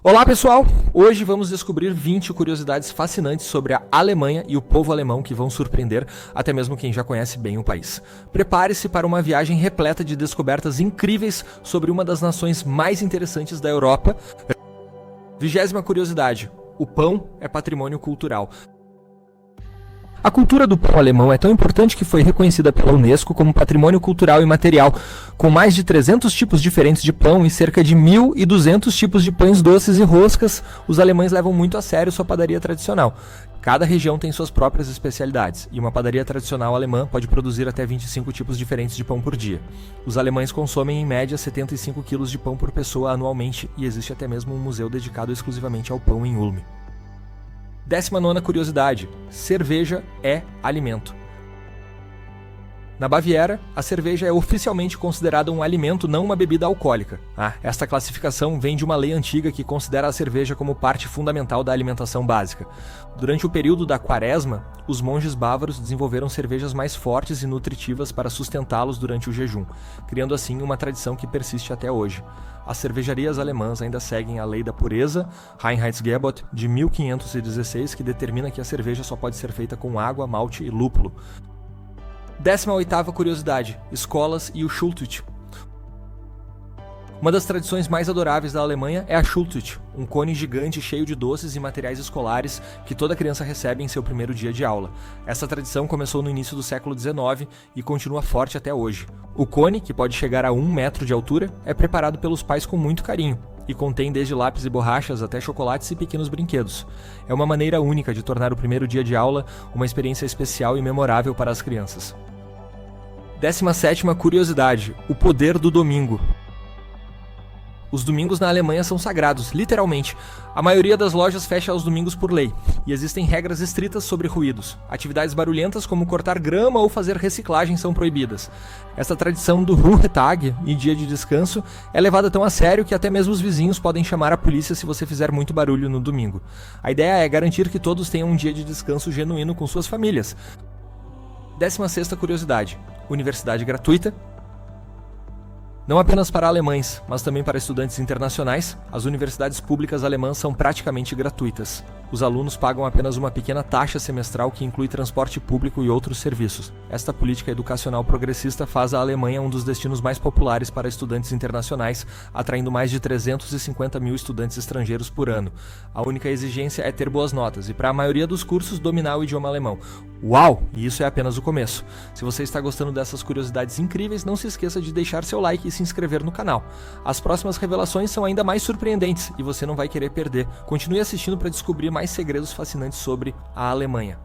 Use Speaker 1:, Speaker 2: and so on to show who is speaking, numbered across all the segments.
Speaker 1: Olá pessoal, hoje vamos descobrir 20 curiosidades fascinantes sobre a Alemanha e o povo alemão que vão surpreender até mesmo quem já conhece bem o país. Prepare-se para uma viagem repleta de descobertas incríveis sobre uma das nações mais interessantes da Europa. 20ª curiosidade, o pão é patrimônio cultural. A cultura do pão alemão é tão importante que foi reconhecida pela Unesco como patrimônio cultural imaterial, com mais de 300 tipos diferentes de pão e cerca de 1.200 tipos de pães doces e roscas. Os alemães levam muito a sério sua padaria tradicional. Cada região tem suas próprias especialidades, e uma padaria tradicional alemã pode produzir até 25 tipos diferentes de pão por dia. Os alemães consomem em média 75 quilos de pão por pessoa anualmente, e existe até mesmo um museu dedicado exclusivamente ao pão em Ulm. 19ª curiosidade, cerveja é alimento. Na Baviera, a cerveja é oficialmente considerada um alimento, não uma bebida alcoólica. Esta classificação vem de uma lei antiga que considera a cerveja como parte fundamental da alimentação básica. Durante o período da Quaresma, os monges bávaros desenvolveram cervejas mais fortes e nutritivas para sustentá-los durante o jejum, criando assim uma tradição que persiste até hoje. As cervejarias alemãs ainda seguem a lei da pureza, Reinheitsgebot, de 1516, que determina que a cerveja só pode ser feita com água, malte e lúpulo. 18ª curiosidade, escolas e o Schultüte. Uma das tradições mais adoráveis da Alemanha é a Schultüte, um cone gigante cheio de doces e materiais escolares que toda criança recebe em seu primeiro dia de aula. Essa tradição começou no início do século XIX e continua forte até hoje. O cone, que pode chegar a 1 metro de altura, é preparado pelos pais com muito carinho e contém desde lápis e borrachas até chocolates e pequenos brinquedos. É uma maneira única de tornar o primeiro dia de aula uma experiência especial e memorável para as crianças. 17ª curiosidade, o poder do domingo. Os domingos na Alemanha são sagrados, literalmente. A maioria das lojas fecha aos domingos por lei, e existem regras estritas sobre ruídos. Atividades barulhentas como cortar grama ou fazer reciclagem são proibidas. Essa tradição do Ruhetag, e dia de descanso, é levada tão a sério que até mesmo os vizinhos podem chamar a polícia se você fizer muito barulho no domingo. A ideia é garantir que todos tenham um dia de descanso genuíno com suas famílias. 16ª curiosidade, universidade gratuita. Não apenas para alemães, mas também para estudantes internacionais, as universidades públicas alemãs são praticamente gratuitas. Os alunos pagam apenas uma pequena taxa semestral que inclui transporte público e outros serviços. Esta política educacional progressista faz a Alemanha um dos destinos mais populares para estudantes internacionais, atraindo mais de 350 mil estudantes estrangeiros por ano. A única exigência é ter boas notas e, para a maioria dos cursos, dominar o idioma alemão. Uau! E isso é apenas o começo. Se você está gostando dessas curiosidades incríveis, não se esqueça de deixar seu like e se inscrever no canal. As próximas revelações são ainda mais surpreendentes e você não vai querer perder. Continue assistindo para descobrir mais segredos fascinantes sobre a Alemanha.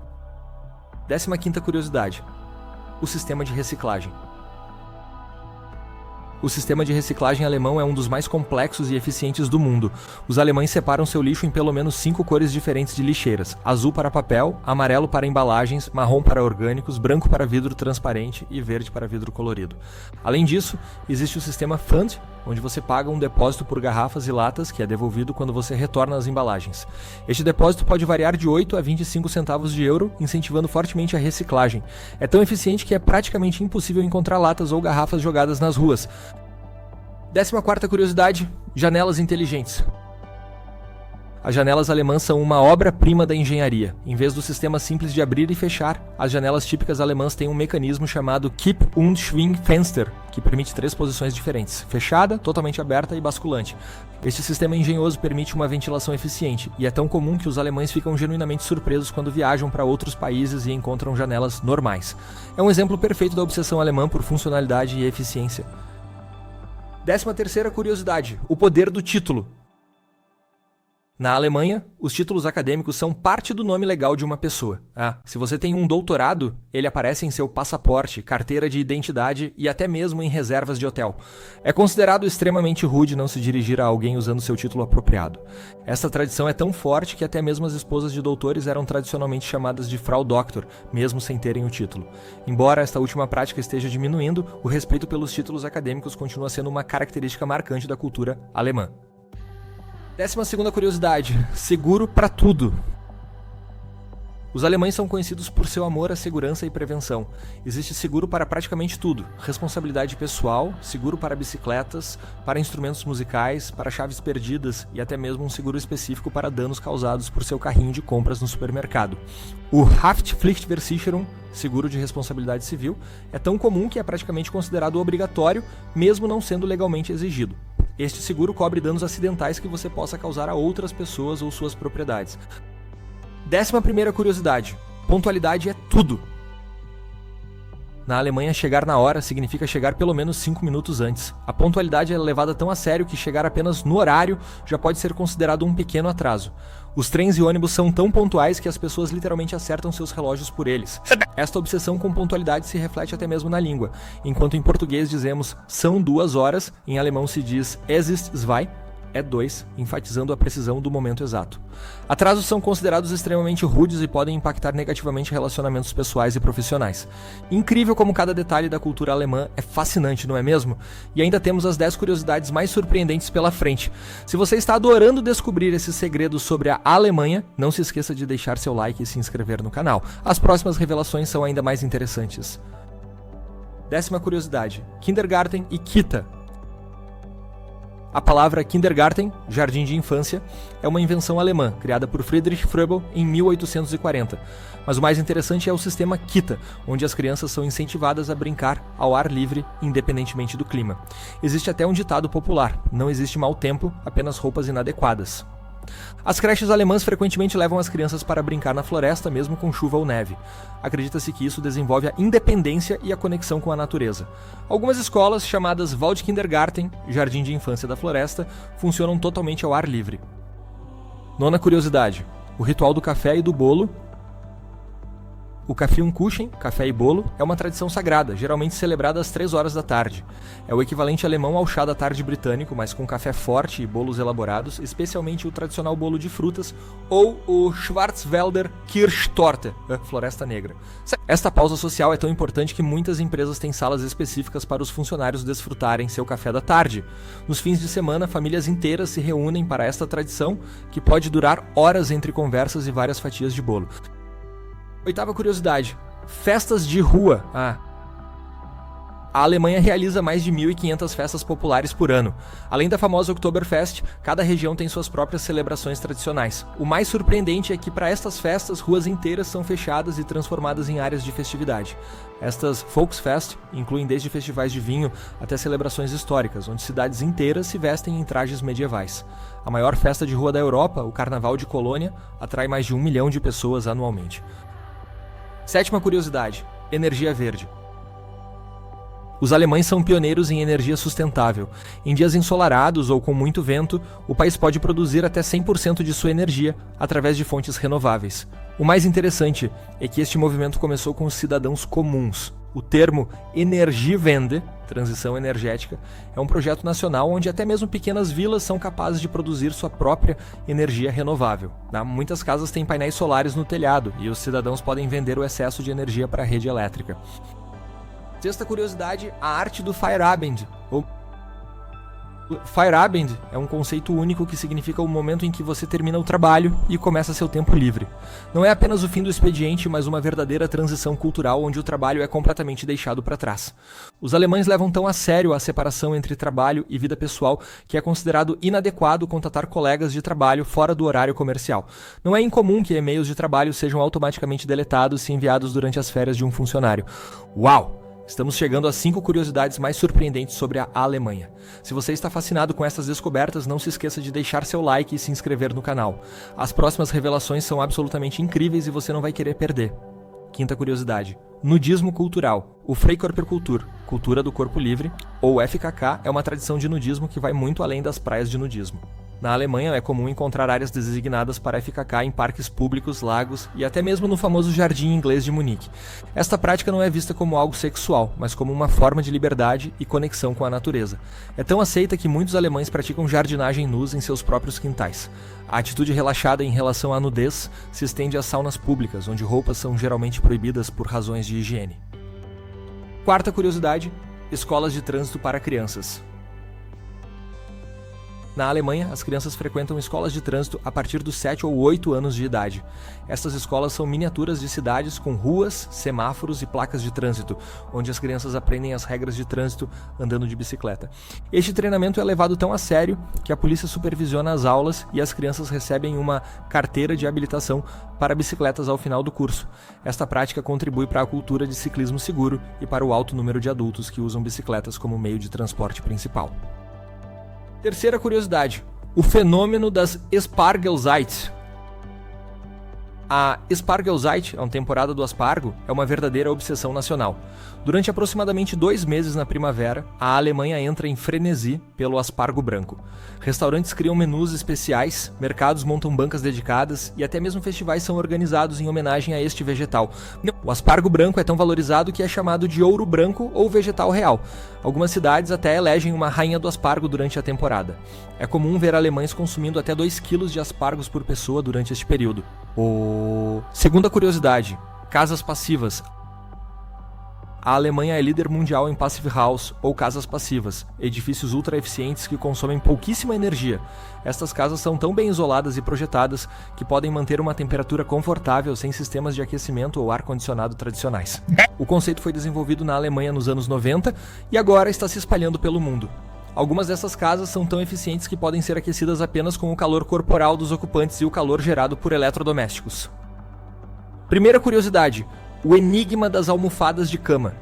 Speaker 1: 15ª curiosidade, o sistema de reciclagem. O sistema de reciclagem alemão é um dos mais complexos e eficientes do mundo. Os alemães separam seu lixo em pelo menos 5 cores diferentes de lixeiras: azul para papel, amarelo para embalagens, marrom para orgânicos, branco para vidro transparente e verde para vidro colorido. Além disso, existe o sistema Pfand, onde você paga um depósito por garrafas e latas que é devolvido quando você retorna as embalagens. Este depósito pode variar de 8 a 25 centavos de euro, incentivando fortemente a reciclagem. É tão eficiente que é praticamente impossível encontrar latas ou garrafas jogadas nas ruas. 14ª curiosidade, janelas inteligentes. As janelas alemãs são uma obra-prima da engenharia. Em vez do sistema simples de abrir e fechar, as janelas típicas alemãs têm um mecanismo chamado Kipp- und Schwingfenster, que permite 3 posições diferentes: fechada, totalmente aberta e basculante. Este sistema engenhoso permite uma ventilação eficiente, e é tão comum que os alemães ficam genuinamente surpresos quando viajam para outros países e encontram janelas normais. É um exemplo perfeito da obsessão alemã por funcionalidade e eficiência. 13ª curiosidade, o poder do título. Na Alemanha, os títulos acadêmicos são parte do nome legal de uma pessoa. Se você tem um doutorado, ele aparece em seu passaporte, carteira de identidade e até mesmo em reservas de hotel. É considerado extremamente rude não se dirigir a alguém usando seu título apropriado. Essa tradição é tão forte que até mesmo as esposas de doutores eram tradicionalmente chamadas de Frau Doktor, mesmo sem terem o título. Embora esta última prática esteja diminuindo, o respeito pelos títulos acadêmicos continua sendo uma característica marcante da cultura alemã. 12ª curiosidade, seguro para tudo. Os alemães são conhecidos por seu amor à segurança e prevenção. Existe seguro para praticamente tudo: responsabilidade pessoal, seguro para bicicletas, para instrumentos musicais, para chaves perdidas e até mesmo um seguro específico para danos causados por seu carrinho de compras no supermercado. O Haftpflichtversicherung, seguro de responsabilidade civil, é tão comum que é praticamente considerado obrigatório, mesmo não sendo legalmente exigido. Este seguro cobre danos acidentais que você possa causar a outras pessoas ou suas propriedades. 11ª curiosidade: pontualidade é tudo. Na Alemanha, chegar na hora significa chegar pelo menos 5 minutos antes. A pontualidade é levada tão a sério que chegar apenas no horário já pode ser considerado um pequeno atraso. Os trens e ônibus são tão pontuais que as pessoas literalmente acertam seus relógios por eles. Esta obsessão com pontualidade se reflete até mesmo na língua. Enquanto em português dizemos são 2 horas, em alemão se diz es ist 2, é 2, enfatizando a precisão do momento exato. Atrasos são considerados extremamente rudes e podem impactar negativamente relacionamentos pessoais e profissionais. Incrível como cada detalhe da cultura alemã é fascinante, não é mesmo? E ainda temos as 10 curiosidades mais surpreendentes pela frente. Se você está adorando descobrir esses segredos sobre a Alemanha, não se esqueça de deixar seu like e se inscrever no canal. As próximas revelações são ainda mais interessantes. 10ª curiosidade: Kindergarten e Kita. A palavra Kindergarten, jardim de infância, é uma invenção alemã, criada por Friedrich Froebel em 1840. Mas o mais interessante é o sistema Kita, onde as crianças são incentivadas a brincar ao ar livre, independentemente do clima. Existe até um ditado popular: não existe mau tempo, apenas roupas inadequadas. As creches alemãs frequentemente levam as crianças para brincar na floresta, mesmo com chuva ou neve. Acredita-se que isso desenvolve a independência e a conexão com a natureza. Algumas escolas, chamadas Waldkindergarten, Jardim de Infância da Floresta, funcionam totalmente ao ar livre. 9ª curiosidade: o ritual do café e do bolo. O Kaffeekuchen, café e bolo, é uma tradição sagrada, geralmente celebrada às 3 horas da tarde. É o equivalente alemão ao chá da tarde britânico, mas com café forte e bolos elaborados, especialmente o tradicional bolo de frutas, ou o Schwarzwälder Kirschtorte, Floresta Negra. Esta pausa social é tão importante que muitas empresas têm salas específicas para os funcionários desfrutarem seu café da tarde. Nos fins de semana, famílias inteiras se reúnem para esta tradição, que pode durar horas entre conversas e várias fatias de bolo. 8ª curiosidade: festas de rua. A Alemanha realiza mais de 1.500 festas populares por ano. Além da famosa Oktoberfest, cada região tem suas próprias celebrações tradicionais. O mais surpreendente é que para estas festas, ruas inteiras são fechadas e transformadas em áreas de festividade. Estas Volksfest incluem desde festivais de vinho até celebrações históricas, onde cidades inteiras se vestem em trajes medievais. A maior festa de rua da Europa, o Carnaval de Colônia, atrai mais de 1 milhão de pessoas anualmente. 7ª curiosidade: energia verde. Os alemães são pioneiros em energia sustentável. Em dias ensolarados ou com muito vento, o país pode produzir até 100% de sua energia através de fontes renováveis. O mais interessante é que este movimento começou com os cidadãos comuns. O termo Energiewende, transição energética, é um projeto nacional onde até mesmo pequenas vilas são capazes de produzir sua própria energia renovável. Muitas casas têm painéis solares no telhado e os cidadãos podem vender o excesso de energia para a rede elétrica. 6ª curiosidade: a arte do Feierabend. Feierabend é um conceito único que significa o momento em que você termina o trabalho e começa seu tempo livre. Não é apenas o fim do expediente, mas uma verdadeira transição cultural onde o trabalho é completamente deixado para trás. Os alemães levam tão a sério a separação entre trabalho e vida pessoal que é considerado inadequado contatar colegas de trabalho fora do horário comercial. Não é incomum que e-mails de trabalho sejam automaticamente deletados se enviados durante as férias de um funcionário. Uau! Estamos chegando às 5 curiosidades mais surpreendentes sobre a Alemanha. Se você está fascinado com essas descobertas, não se esqueça de deixar seu like e se inscrever no canal. As próximas revelações são absolutamente incríveis e você não vai querer perder. 5ª curiosidade: nudismo cultural. O Freikörperkultur, cultura do corpo livre, ou FKK, é uma tradição de nudismo que vai muito além das praias de nudismo. Na Alemanha é comum encontrar áreas designadas para FKK em parques públicos, lagos e até mesmo no famoso Jardim Inglês de Munique. Esta prática não é vista como algo sexual, mas como uma forma de liberdade e conexão com a natureza. É tão aceita que muitos alemães praticam jardinagem nus em seus próprios quintais. A atitude relaxada em relação à nudez se estende às saunas públicas, onde roupas são geralmente proibidas por razões de higiene. 4ª curiosidade: escolas de trânsito para crianças. Na Alemanha, as crianças frequentam escolas de trânsito a partir dos 7 ou 8 anos de idade. Estas escolas são miniaturas de cidades com ruas, semáforos e placas de trânsito, onde as crianças aprendem as regras de trânsito andando de bicicleta. Este treinamento é levado tão a sério que a polícia supervisiona as aulas e as crianças recebem uma carteira de habilitação para bicicletas ao final do curso. Esta prática contribui para a cultura de ciclismo seguro e para o alto número de adultos que usam bicicletas como meio de transporte principal. Terceira curiosidade, o fenômeno das Spargelzeit. A Spargelzeit, a temporada do aspargo, é uma verdadeira obsessão nacional. Durante aproximadamente 2 meses na primavera, a Alemanha entra em frenesi pelo aspargo branco. Restaurantes criam menus especiais, mercados montam bancas dedicadas e até mesmo festivais são organizados em homenagem a este vegetal. O aspargo branco é tão valorizado que é chamado de ouro branco ou vegetal real. Algumas cidades até elegem uma rainha do aspargo durante a temporada. É comum ver alemães consumindo até 2 kg de aspargos por pessoa durante este período. Segunda curiosidade, casas passivas. A Alemanha é líder mundial em Passive House, ou casas passivas, edifícios ultra eficientes que consomem pouquíssima energia. Estas casas são tão bem isoladas e projetadas que podem manter uma temperatura confortável sem sistemas de aquecimento ou ar-condicionado tradicionais. O conceito foi desenvolvido na Alemanha nos anos 90 e agora está se espalhando pelo mundo. Algumas dessas casas são tão eficientes que podem ser aquecidas apenas com o calor corporal dos ocupantes e o calor gerado por eletrodomésticos. Primeira curiosidade, o enigma das almofadas de cama.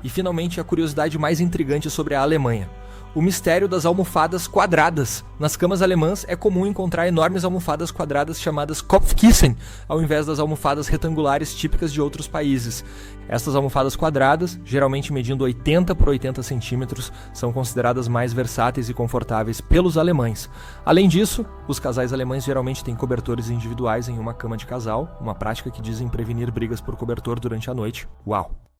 Speaker 1: E finalmente a curiosidade mais intrigante sobre a Alemanha. O mistério das almofadas quadradas. Nas camas alemãs é comum encontrar enormes almofadas quadradas chamadas Kopfkissen, ao invés das almofadas retangulares típicas de outros países. Estas almofadas quadradas, geralmente medindo 80 por 80 centímetros, são consideradas mais versáteis e confortáveis pelos alemães. Além disso, os casais alemães geralmente têm cobertores individuais em uma cama de casal, uma prática que dizem prevenir brigas por cobertor durante a noite. Uau!